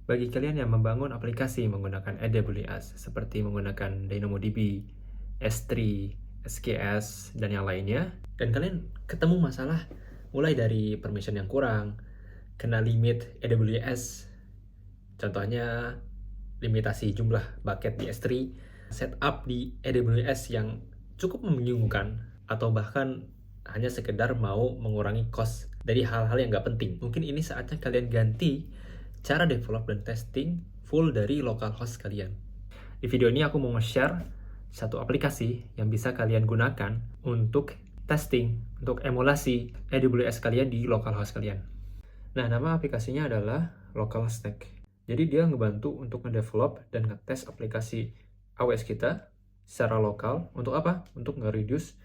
Bagi kalian yang membangun aplikasi menggunakan AWS seperti menggunakan DynamoDB, S3, SKS, dan yang lainnya, dan kalian ketemu masalah mulai dari permission yang kurang, kena limit AWS, contohnya limitasi jumlah bucket di S3, setup di AWS yang cukup membingungkan, atau bahkan hanya sekedar mau mengurangi cost dari hal-hal yang nggak penting. Mungkin ini saatnya kalian ganti cara develop dan testing full dari localhost kalian. Di video ini aku mau nge-share satu aplikasi yang bisa kalian gunakan untuk testing, untuk emulasi AWS kalian di localhost kalian. Nah, nama aplikasinya adalah LocalStack. Jadi dia ngebantu untuk ngedevelop dan ngetes aplikasi AWS kita secara lokal. Untuk apa? Untuk nge-reduce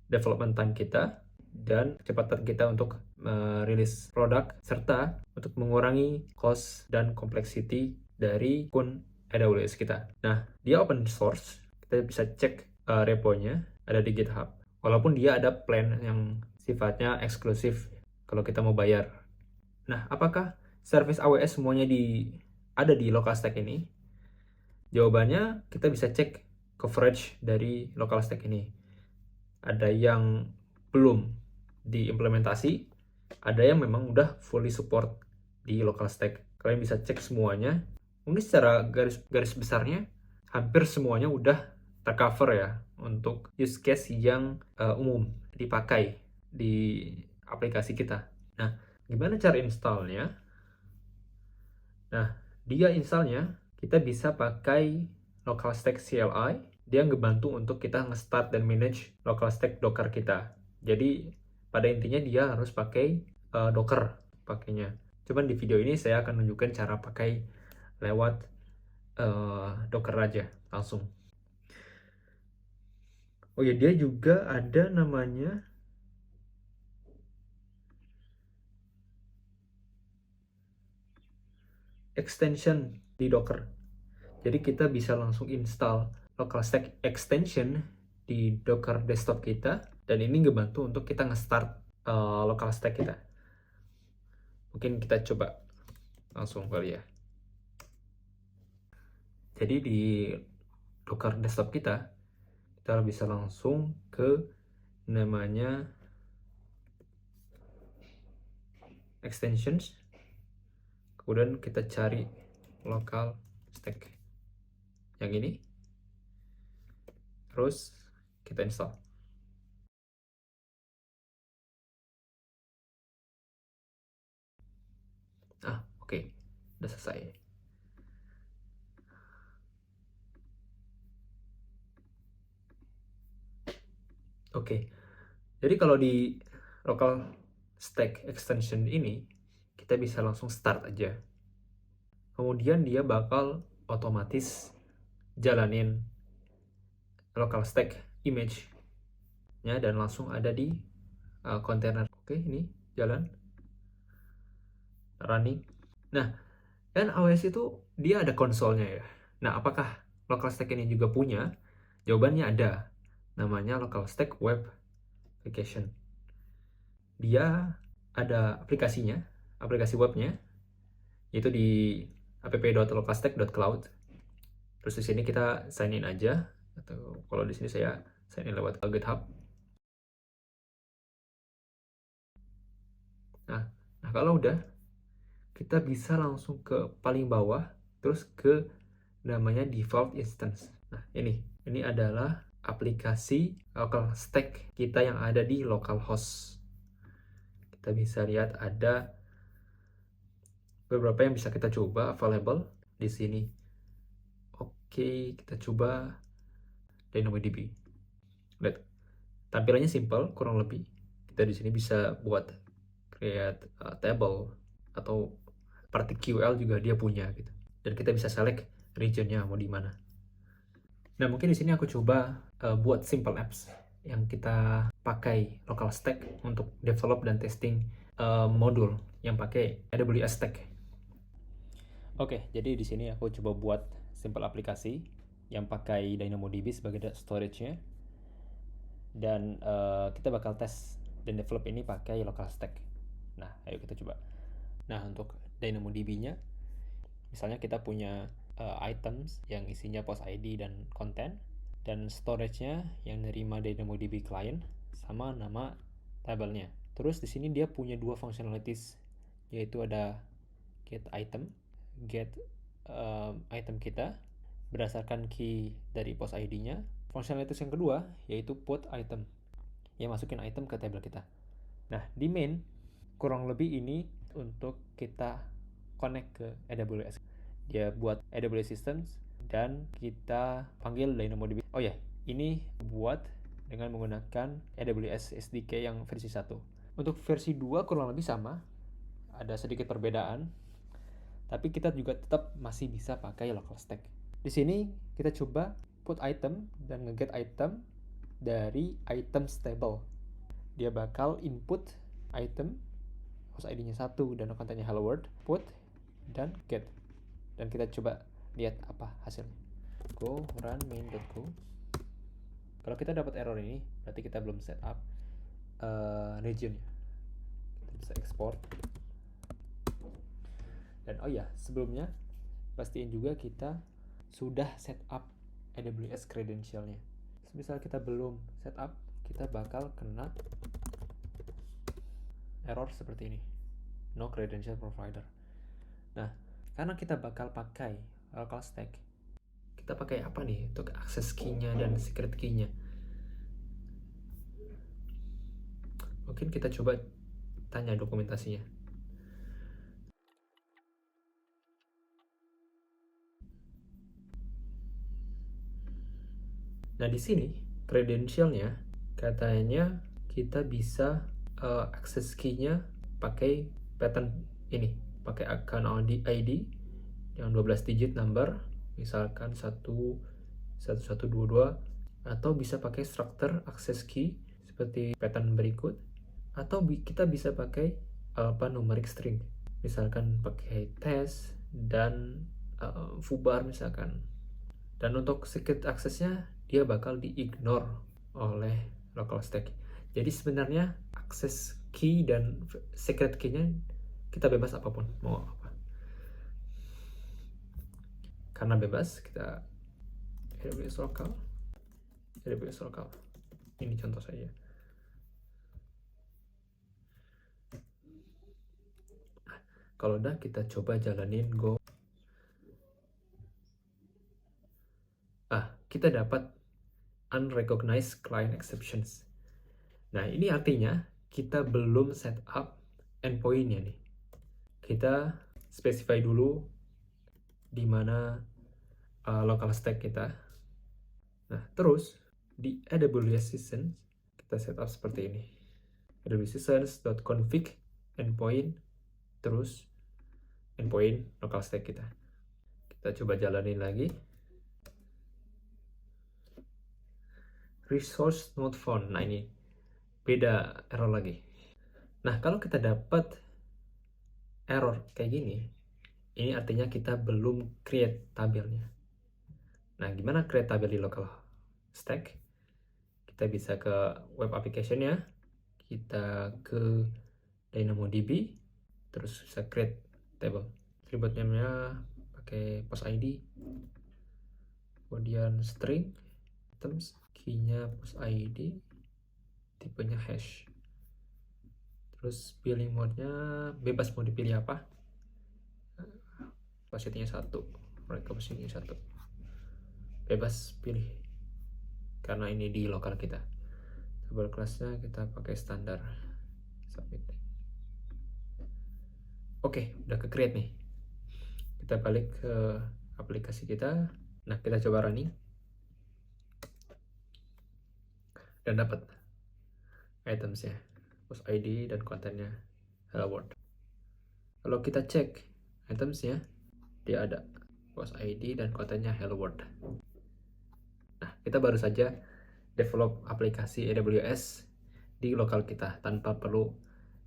development time kita dan kecepatan kita untuk merilis produk, serta untuk mengurangi cost dan complexity dari akun AWS kita. Nah, dia open source, kita bisa cek reponya, ada di GitHub. Walaupun dia ada plan yang sifatnya eksklusif kalau kita mau bayar. Nah, apakah service AWS semuanya ada di LocalStack ini? Jawabannya, kita bisa cek coverage dari LocalStack ini. Ada yang belum diimplementasi, ada yang memang udah fully support di LocalStack. Kalian bisa cek semuanya. Mungkin secara garis besarnya, hampir semuanya udah tercover ya untuk use case yang umum dipakai di aplikasi kita. Nah, gimana cara installnya? Nah, dia installnya kita bisa pakai LocalStack CLI. Dia ngebantu untuk kita nge-start dan manage LocalStack Docker kita. Jadi pada intinya dia harus pakai Docker pakainya. Cuman di video ini saya akan menunjukkan cara pakai lewat Docker aja langsung. Oh ya, dia juga ada namanya extension di Docker. Jadi kita bisa langsung install LocalStack extension di Docker desktop kita, dan ini ngebantu untuk kita nge-start LocalStack kita. Mungkin kita coba langsung kali ya. Jadi di Docker desktop kita bisa langsung ke namanya extensions, kemudian kita cari LocalStack yang ini, terus kita install. Oke, udah selesai. Oke, jadi kalau di LocalStack extension ini, kita bisa langsung start aja. Kemudian dia bakal otomatis jalanin LocalStack image-nya dan langsung ada di kontainer. Oke, ini jalan, running. Nah, dan AWS itu dia ada konsolnya ya. Nah, apakah LocalStack ini juga punya? Jawabannya ada. Namanya LocalStack Web Application. Dia ada aplikasinya, aplikasi webnya, yaitu di app.localstack.cloud. Terus di sini kita sign in aja, atau kalau di sini saya sign in lewat GitHub. Nah, kalau udah, kita bisa langsung ke paling bawah, terus ke namanya default instance. Nah, ini adalah aplikasi LocalStack kita yang ada di localhost. Kita bisa lihat ada beberapa yang bisa kita coba available di sini. Oke, kita coba DynamoDB. Lihat, tampilannya simple kurang lebih. Kita di sini bisa buat create table atau particular juga dia punya gitu. Dan kita bisa select regionnya mau di mana. Nah, mungkin di sini aku coba buat simple apps yang kita pakai LocalStack untuk develop dan testing modul yang pakai AWS Stack. Oke, jadi di sini aku coba buat simple aplikasi yang pakai DynamoDB sebagai storage-nya. Dan kita bakal tes dan develop ini pakai LocalStack. Nah, ayo kita coba. Nah, untuk DynamoDB-nya Misalnya kita punya items yang isinya post ID dan konten, dan storage-nya yang nerima DynamoDB client sama nama tabelnya. Terus di sini dia punya dua functionalities, yaitu ada get item, get item kita berdasarkan key dari post ID-nya. Functionalities yang kedua yaitu put item, yang masukin item ke tabel kita. Nah, di main kurang lebih ini untuk kita connect ke AWS. Dia buat AWS Systems dan kita panggil DynamoDB. Oh ya, ini buat dengan menggunakan AWS SDK yang versi 1. Untuk versi 2 kurang lebih sama, ada sedikit perbedaan, tapi kita juga tetap masih bisa pakai local stack. Di sini kita coba put item dan nge-get item dari items table. Dia bakal input item, host ID-nya 1 dan kontennya hello world, put dan get. Dan kita coba lihat apa hasilnya. Go run main.go. Kalau kita dapat error ini, berarti kita belum set up regionnya. Kita bisa export. Dan oh ya, sebelumnya pastiin juga kita sudah set up AWS credentialnya. Misal kita belum set up, kita bakal kena error seperti ini, no credential provider. Nah, karena kita bakal pakai local stack, kita pakai apa nih untuk access key-nya dan secret key-nya? Mungkin kita coba tanya dokumentasinya. Nah, di sini credentialnya katanya kita bisa access key-nya pakai pattern ini, pakai account ID yang 12 digit number, misalkan 1122, atau bisa pakai structure access key seperti pattern berikut, atau kita bisa pakai alphanumeric string, misalkan pakai test dan foobar misalkan. Dan untuk secret access-nya dia bakal di-ignore oleh local stack. Jadi sebenarnya access key dan secret key-nya kita bebas apapun, mau apa. Karena bebas, kita AWS local. Ini contoh saja. Kalau udah, kita coba jalanin go. Kita dapat unrecognized client exceptions. Nah, ini artinya kita belum set up endpoint-nya nih. Kita specify dulu di mana local stack kita. Nah, terus di AWS Systems kita set up seperti ini. AWS Systems.config endpoint, terus endpoint local stack kita. Kita coba jalanin lagi. Resource not found. Nah, ini beda error lagi. Nah, kalau kita dapat error kayak gini, ini artinya kita belum create tabelnya. Nah, gimana create tabel di local stack? Kita bisa ke web application-nya, kita ke DynamoDB, terus bisa create table. Attribute name-nya pakai post ID, kemudian string, items, key-nya post ID, tipenya hash. Terus billing mode-nya bebas mau dipilih apa. Capacity-nya 1, recapacity-nya 1. Bebas pilih. Karena ini di lokal kita. Table class-nya kita pakai standar. Submit. Oke, udah ke create nih. Kita balik ke aplikasi kita. Nah, kita coba running. Dan dapat items-nya, post ID dan kontennya hello world. Kalau kita cek items-nya, dia ada post ID dan kontennya hello world. Nah, kita baru saja develop aplikasi AWS di lokal kita tanpa perlu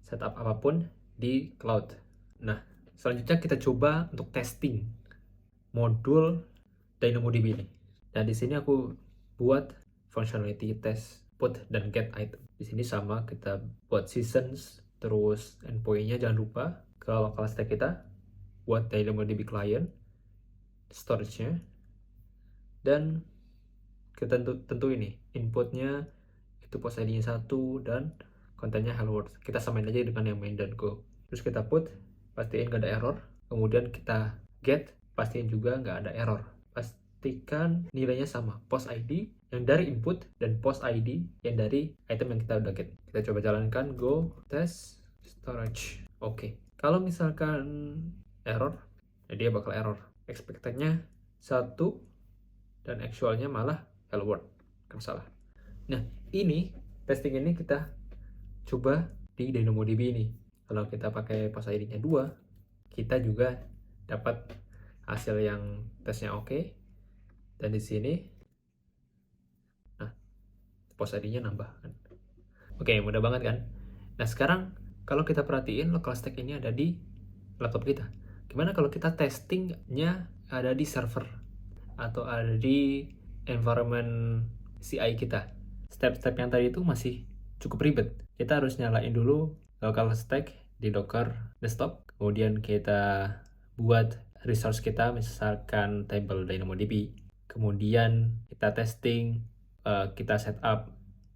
setup apapun di cloud. Nah, selanjutnya kita coba untuk testing modul DynamoDB ini. Nah, di sini aku buat functionality test put dan get item. Di sini sama, kita buat seasons, terus endpoint-nya jangan lupa ke local stack kita. buat DynamoDB client, storage-nya, dan kita tentu ini inputnya itu post ID-nya 1 dan kontennya hello world. Kita samain aja dengan yang main dan go. Terus kita put, pastiin gak ada error. Kemudian kita get, pastiin juga gak ada error. Pastikan nilainya sama, post ID yang dari input dan post ID yang dari item yang kita udah get. Kita coba jalankan, go, test, storage. Oke. Kalau misalkan error, ya dia bakal error. Expected-nya 1 dan actualnya malah hello world. Kan salah. Nah, ini testing ini kita coba di DynamoDB ini. Kalau kita pakai post ID-nya 2, kita juga dapat hasil yang tesnya oke. Dan di sini nah, post ID-nya nambah kan. Oke, mudah banget kan? Nah, sekarang kalau kita perhatiin local stack ini ada di laptop kita. Gimana kalau kita testingnya ada di server atau ada di environment CI kita? Step-step yang tadi itu masih cukup ribet. Kita harus nyalain dulu local stack di Docker desktop. Kemudian kita buat resource kita, misalkan table DynamoDB. Kemudian kita testing, kita setup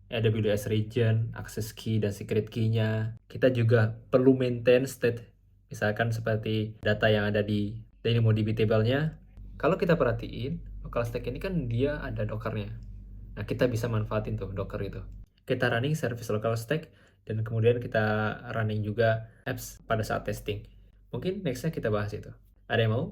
AWS region, access key dan secret key-nya. Kita juga perlu maintain state, misalkan seperti data yang ada di DynamoDB table-nya. Kalau kita perhatiin, local stack ini kan dia ada Docker-nya. Nah, kita bisa manfaatin tuh Docker itu. Kita running service local stack, dan kemudian kita running juga apps pada saat testing. Mungkin next-nya kita bahas itu. Ada yang mau?